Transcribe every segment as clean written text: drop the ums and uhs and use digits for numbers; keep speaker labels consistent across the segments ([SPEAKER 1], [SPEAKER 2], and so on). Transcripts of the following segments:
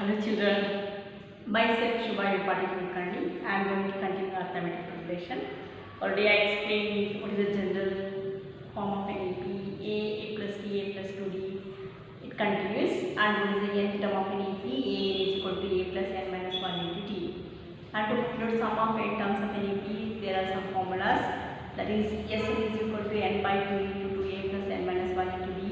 [SPEAKER 1] Hello children, myself Shubha Yupati Kulkarni. I am going to continue arithmetic progression. Already I explained what is the general form of an AP, a plus b, a plus 2d. It continues, and what is the nth term of an AP, a is equal to a plus n minus 1 into t. And to find out sum of n terms of an AP, there are some formulas. That is, Sn is equal to n by 2 into 2a plus n minus 1 into d.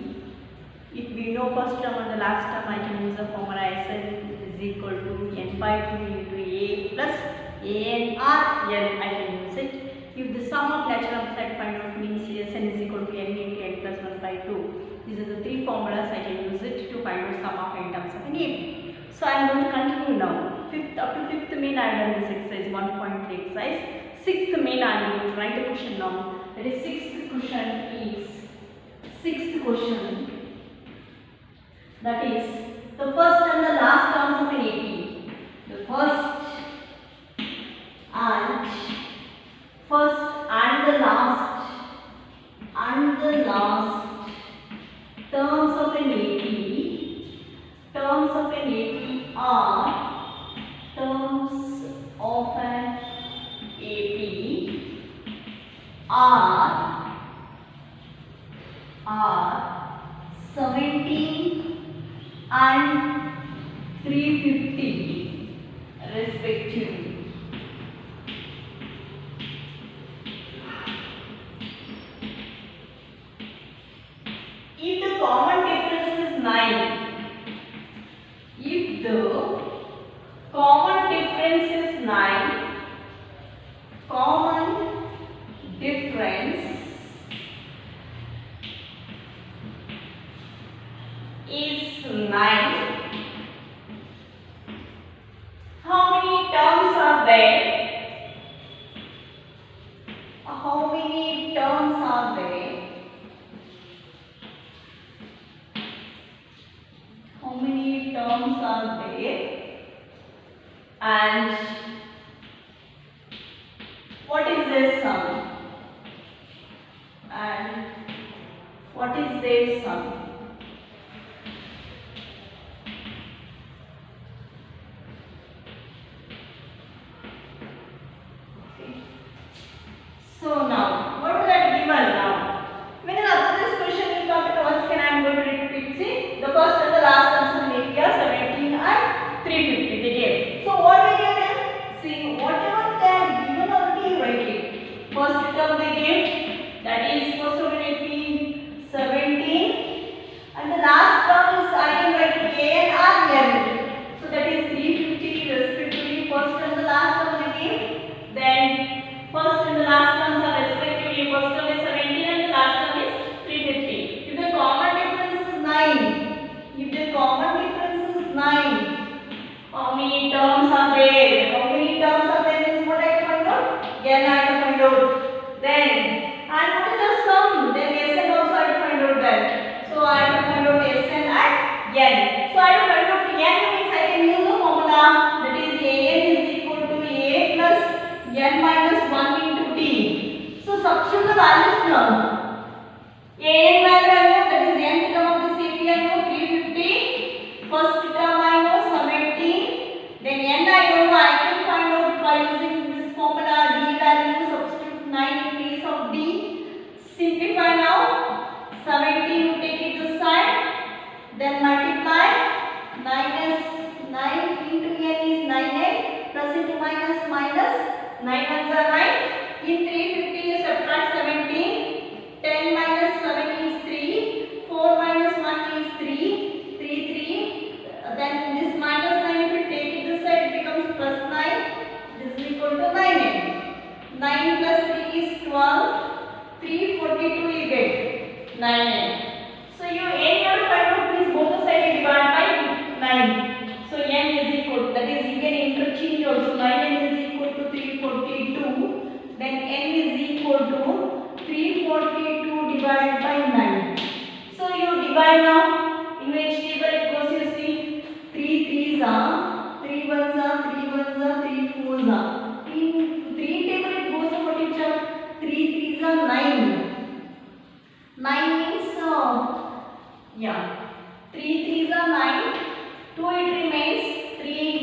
[SPEAKER 1] If we know first term and the last term, I can use the formula Sn is equal to n by 2 into a plus an or n. I can use it. If the sum of natural numbers I find out means Sn is equal to n into n plus 1 by 2. These are the three formulas I can use it to find out sum of n terms of an AP. So I am going to continue now. Up to fifth main I have done this exercise 1.3 exercise. Sixth main I am going to write the question now. That is sixth question. That is the first and the last terms of an AP. The first and the last terms of an AP. Terms of an AP are 17 and 350 respectively. If the common difference is 9, if the common difference is 9, common difference is 9, how many terms are there? How many terms are there? How many terms are there? And what is their sum? And what is their sum? So now, what is that given now? When you answer this question, you come to once again I am going to repeat. See, the first and the last terms of an AP are 17 and 350 they gave. So what we give them? See, whatever they are given already write it. First term they gave, that is first of an AP 17, and the last term is I can write it a and r n. So that is 350 respectively. First and the last term they gave. Then first and the last terms are respectively, first term is 17 and the last term is 350. If the common difference is 9, how many terms are there? How many terms are there is what I have to find out? N I have to find out. Then, and what is the sum? Then Sn also I have to find out that. So I have to find out Sn and n. So I have to find out n means I can use the formula, that is An is equal to a plus n minus 1 into t. So substitute the values now. An value I know, that is nth term of this AP I know 350. First term I know 17. Then n I don't know, I can find out by using this formula d value, substitute 9 in place of d. Simplify now. 17 you take it this side. Then multiply. 9 into n is 9n. Plus into minus. 9 ones are 9. In 350 you subtract 17. 10 minus 7 is 3. 4 minus 1 is 3. 3. Then this minus 9 if you take it this side it becomes plus 9. This is equal to 9n. 9 plus 3 is 12. 342 you get 9n. So you n have to find out means both the sides divided by 9. So n is equal, that is you can interchange also. 9n is equal to 342. Then n is equal to 342 divided by 9. So you divide now. In which table it goes, you see 3 3s are, 3 1s are, 3 1s are, 3 4s are. In 3 table it goes about each other. 3 3s are 9. 9 means 3 3s are 9. 2 it remains.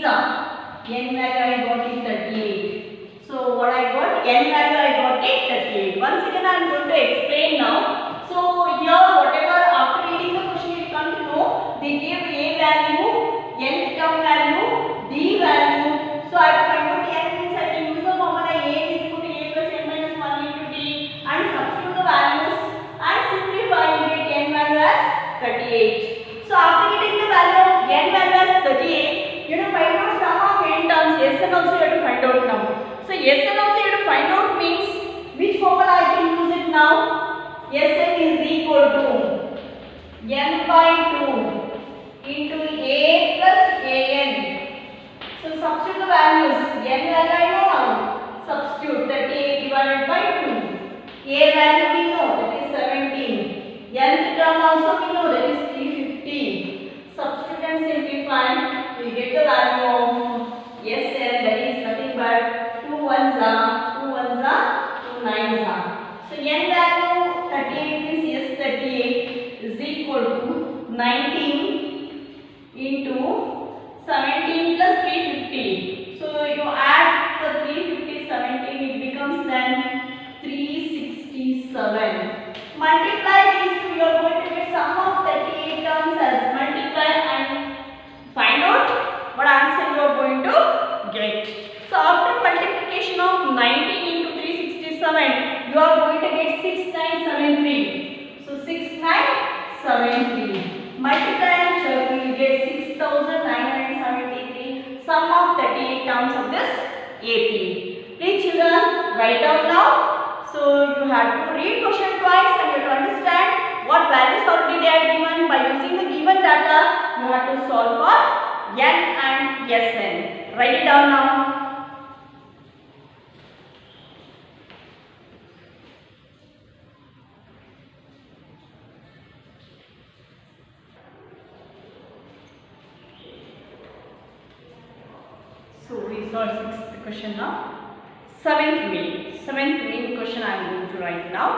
[SPEAKER 1] N value I got it 38. So what I got? N value I got it 38. Once again I am going to explain now. So here whatever after reading the question you come to know, they give A value, N term value, D value. So I have to find out N means I can use the formula A is equal to A plus N minus 1 into D and substitute the values and simplify you get N value as 38. So after getting the value of N value as 38, you have to find out sum of N terms. Sn also you have to find out now. So Sn also you have to find out means which formula I can use it now. Sn is equal to n by 2 into A plus An. So substitute the values. N value I know now. Substitute 38 divided by 2. A value we know that is 17. Nth term also we know that is 350. Substitute and simplify. We get the value of Sn that is nothing but 2 ones are 2 ones are 2 nines are. So n value 38 means S38 is equal to 19 into 17 plus 350. So you add the 350 17 it becomes then 367. Multiply these two, you are going to get sum of 38 terms as multiply and find out what answer you are going to get. So after multiplication of 19 into 367, you are going to get 6973. So 6973. Multiply and check, you will get 6973. Sum of 38 terms of this AP. Please children write down now. So you have to read question twice and you have to understand what values already they are given. By using the given data, you have to solve for N and Sn. Write it down now. So we solve sixth question now. Seventh main question I am going to write now.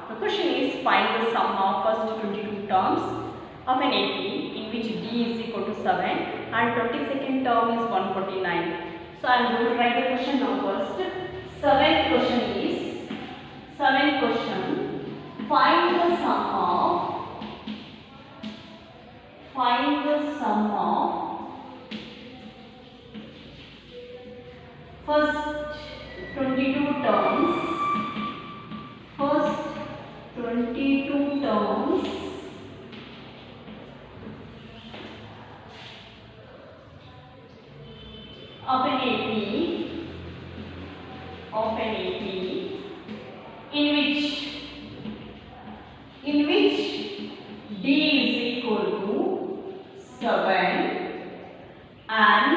[SPEAKER 1] The question is find the sum of first 22 terms of an AP in which D is equal to 7 and 22nd term is 149. So I am going to write the question now first. Seventh question find the sum of first 22 terms of an AP in which D is equal to 7 and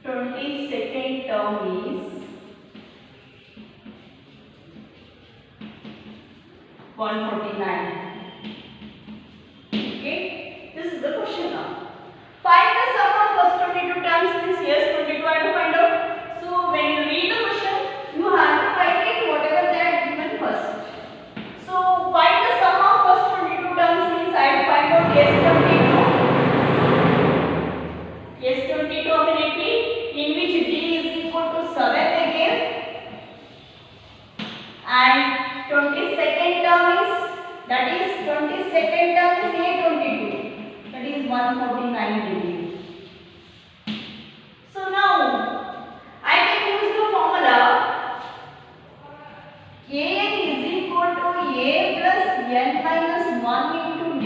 [SPEAKER 1] 22nd term is 149. Okay, this is the question now. Find the sum of first 22 terms means yes 22 I have to find out. So when you read the question, you have to write it whatever they are given first. So find the sum of first 22 terms means I have to find out S22 of an AP in which D is equal to 7 again and 22nd term is A22, that is 149 degree. So now I can use the formula An is equal to A plus N minus 1 into D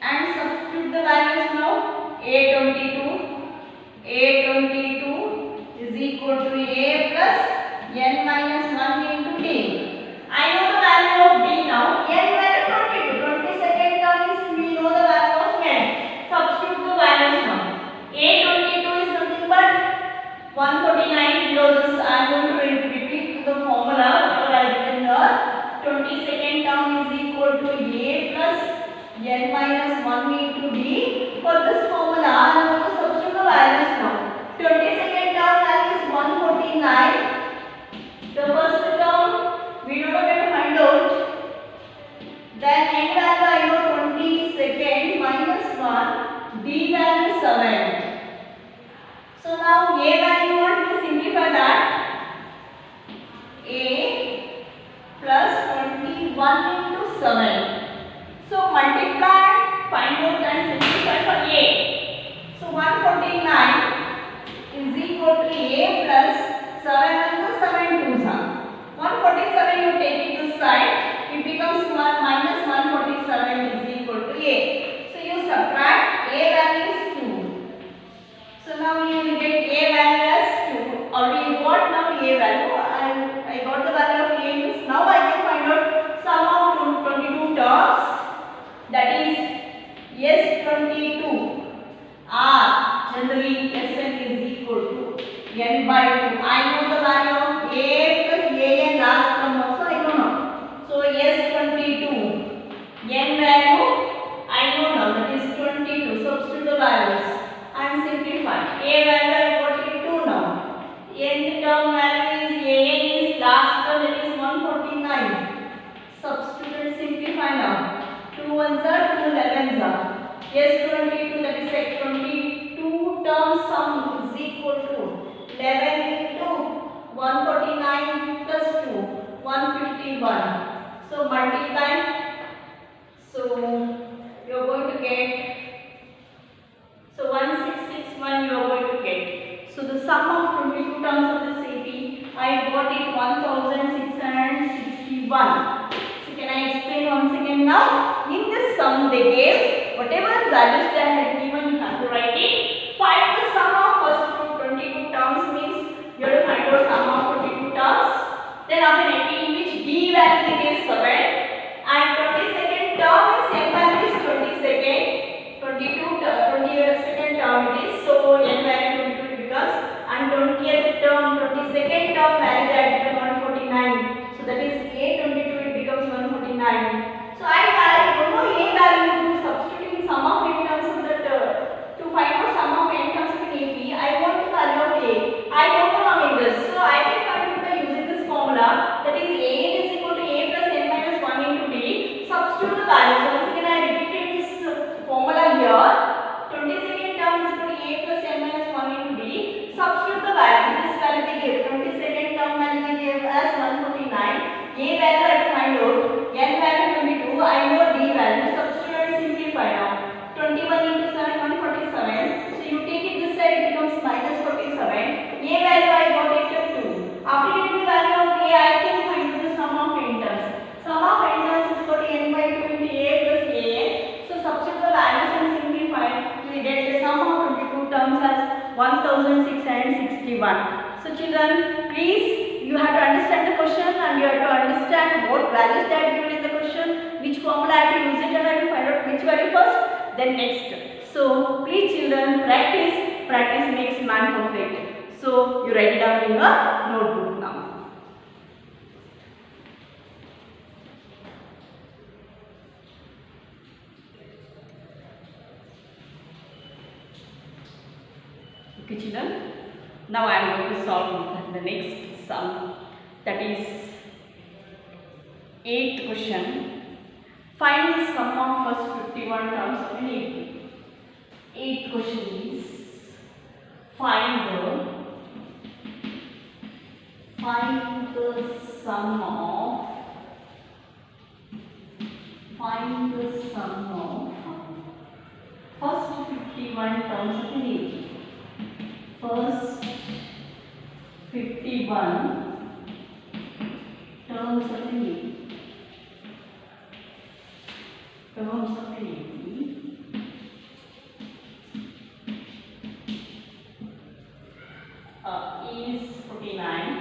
[SPEAKER 1] and substitute the values now. A22 is equal to A plus N minus 1 into D. I know the value of D now. N value 22. 22nd term is we know the value of N. Substitute the values now. A22 is nothing but 149 below this. I am going to repeat the formula whatever I written here. 22nd term is equal to A plus N minus 1 into D. For this formula, I am going to substitute the values now. 22nd term value is 149. The first term we don't have to find out. Then N value I A value. I got the value of A means now I can find out sum of 22 terms, that is S22 are generally Sn is equal to n by 2. I know the value of A plus An last term also I know now. So S22 n value I know now, that is 22. Substitute the values and simplify. A value I got it 2 now. Nth term value is An is last term, that is 149. Substitute and simplify now. 2 ones are 2 11s are. S22, that is like 22 terms sum is equal to 11 into 149 plus 2, 151. So multiply. So you are going to get, so 1661 you are going to get. So the sum of 22 terms of this AP, I got it 1661. So can I explain once again now? In this sum they gave whatever values they had given, you have to write it. Find the sum of first 22 terms means you have to find out sum of 22 terms. Then after AP in which D value they gave 7 and 22nd term is M value is 22nd. 22nd term it is, so N value 22 becomes, and 20th term 22nd term value that becomes 149. So that is A22 it becomes 149. So I don't know A value to substituting sum of n terms of that to find out sum of n terms of AP. I want the value of A. I don't know how in this, so I can find it by using this formula, that is A is equal to A plus n minus 1 into D. Substitute the values. Once again I repeated this formula here. 22nd term is equal to A plus n minus 1 into D. Substitute the value. This value they gave. 22nd term value they gave as 149. A value I have to find out. N value 22. I know D value. Substitute and simplify now. 21 into 7, 147. So you take it this side, it becomes minus 47. A value I got it at 2. After getting the value of A, I can find the sum of n terms. Sum of n terms is equal to n by 2 into A plus A. So substitute the values and simplify. We get the sum of 22 terms as 1661. So children, please, you have to understand the question and you have to understand what values they are given in the question, which formula I have to use it, and I have to find out which value first, then next. So please children, practice makes man perfect. So you write it down in your notebook now. Okay children, now I am going to solve the next sum, that is 8th question. Find the sum of first 51 terms of an AP. 8th question is find the sum of first 51 terms of an AP. First 51 terms of an AP. Terms of an AP is 49.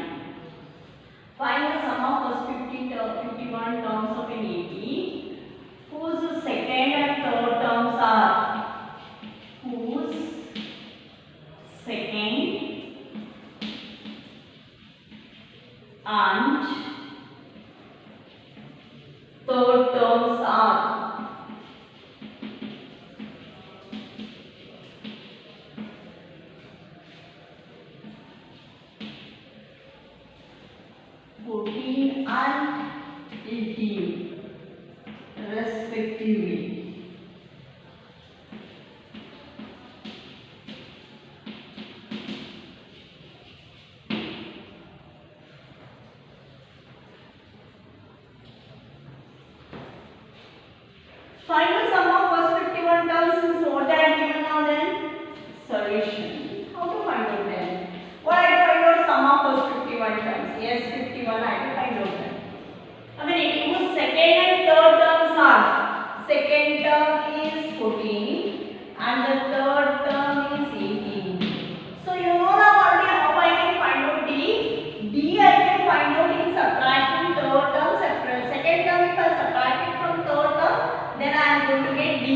[SPEAKER 1] Find the sum of first 51 terms of an AP whose second and third terms are, whose second and third terms are 14 and 18 respectively. Find the sum of first 51 terms is what I have given now then. Solution. How to find out then? What I have to find out sum of first 51 terms. Yes, 51 I have to find out then. Again, whose second and third terms are. Second term is 14 and the third term is 18. So you know now already how I can find out D. D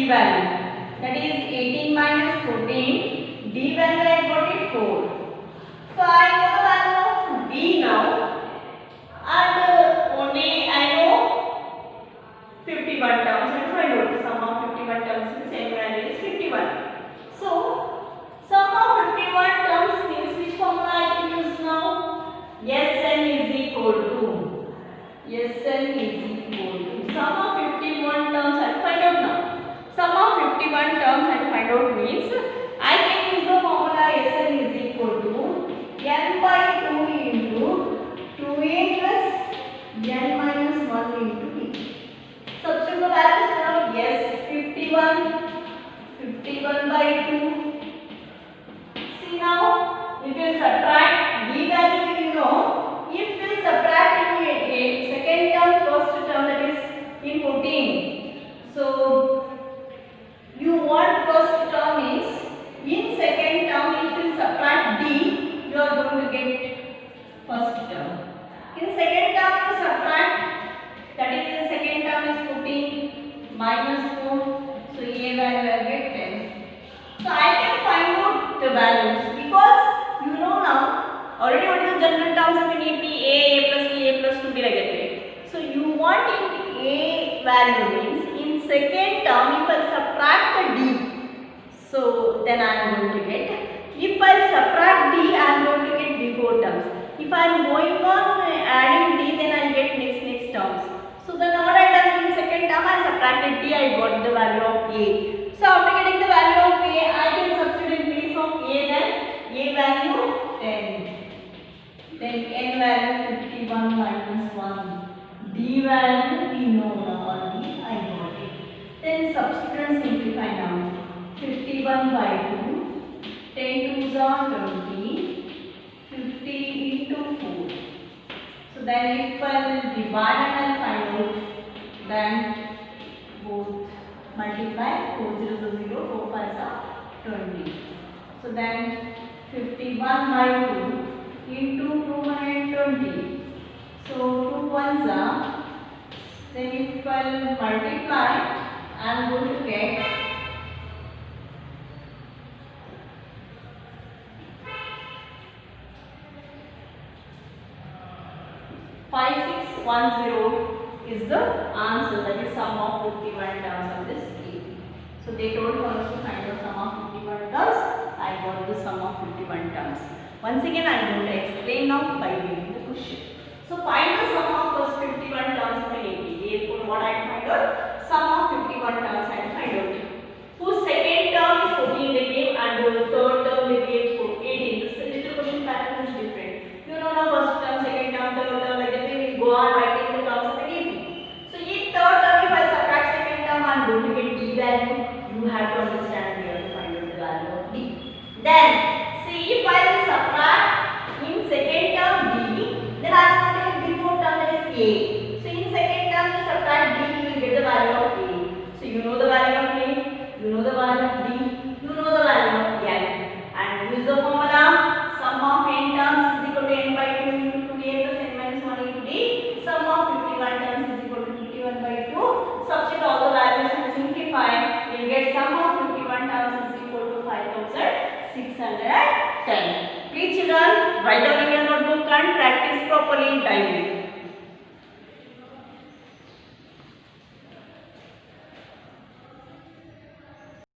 [SPEAKER 1] value. That is 18 minus 14. D value I got it 4. So I know the value of D now, and only I know 51 terms, and find out the sum of 51 terms. The same value is 51. So sum of 51 terms means which formula I can use now? Sn is equal to sum of 51 terms and find out now. Sum of 51 terms and find out means I can use the formula Sn is equal to n by 2 into 2a plus n minus 1 into d. Substitute the values now. 51 by 2. See now, if you subtract d value, you know, if we subtract in a second term, first term, that is in 14. So you want first term is in second term, if you subtract d, you are going to get first term. In second term, you subtract, that is in second term is 14 minus 4. So a value I get 10. So I can find out the values because you know now already what is the general terms of it be a plus b, a plus 2b like that way. So you want in a value means in second term if I subtract the d, so then I am going to get. If I subtract d, I am going to get before terms. If I am going on adding d, then I will get next terms. So then what I done in second term, I subtracted d, I got the value of a. So after getting the value of a, I can substitute in place of a, then a value 10. Then n value 51 minus 1. D value we know now only, I got it. Then substitute and simplify now. 51 by 2. 10 2s are 20. 50 into 4. So then if I will divide and I'll find out, then both multiply 4 0 0 4 5 are 20. So then 51 by 2 into 220. So 2 ones are, then if I will multiply, I am going to get 5610 is the answer, that is sum of 51 terms of this case. So they told us to find out sum of 51 terms. I got the sum of 51 terms. Once again I am going to explain now by reading the question. So find the sum of first 51 terms of an AP. Therefore what I find out? Sum of 51 terms I find out. Whose second term is 14 they gave and the third term they gave 18. This little question pattern is different. You know now first term, second term, third term, like that we will go on writing the terms of an AP. So in third term if I subtract second term I am going to get d value. You have to understand here to find out the value of d. Then see if I will subtract in second term d, then I am going to get before term, that is a. So in second term you subtract d, you will get the value of a. So you know the value of a, you know the value of d, you know the value of n, and use the formula sum of n terms is equal to n by 2 into 2a plus n minus 1 into d. Sum of 51 terms is equal to 51 by 2. Substitute all the values and simplify. You will get sum of 51 terms is equal to 5610. Please children, write down in your notebook and practice properly daily.